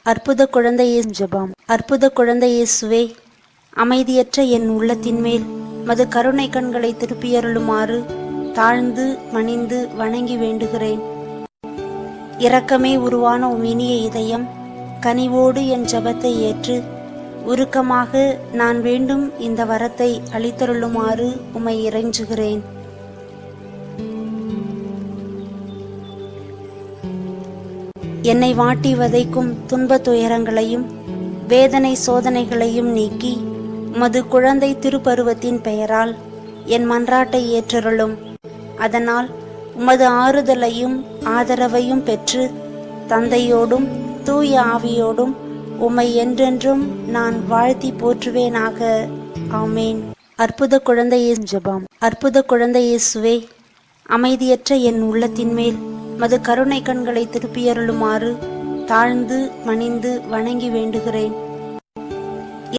அற்புத குழந்தையே ஜெபம். அற்புத குழந்தை இயேசுவே, அமைதியற்ற என் உள்ளத்தின் மேல் மது கருணை கண்களை திருப்பியருளுமாறு தாழ்ந்து பணிந்து வணங்கி வேண்டுகிறேன். இரக்கமே உருவான உம் இனிய இதயம் கனிவோடு என் ஜெபத்தை ஏற்று உருக்கமாக நான் வேண்டும் இந்த வரத்தை அளித்தருளுமாறு உம்மை இறைஞ்சுகிறேன். என்னை வாட்டி வதைக்கும் துன்ப துயரங்களையும் வேதனை சோதனைகளையும் நீக்கி உமது குழந்தை திருப்பருவத்தின் பெயரால் என் மன்றாட்டை ஏற்றருளும். அதனால் உமது ஆறுதலையும் ஆதரவையும் பெற்று தந்தையோடும் தூய ஆவியோடும் உம்மை என்றென்றும் நான் வாழ்த்தி போற்றுவேனாக. ஆமேன். அற்புத குழந்தையே ஜெபம். அற்புத குழந்தை இயேசுவே, அமைதியற்ற என் உள்ளத்தின் மேல் மது கருணை கண்களை திருப்பியருளுமாறு தாழ்ந்து பணிந்து வணங்கி வேண்டுகிறேன்.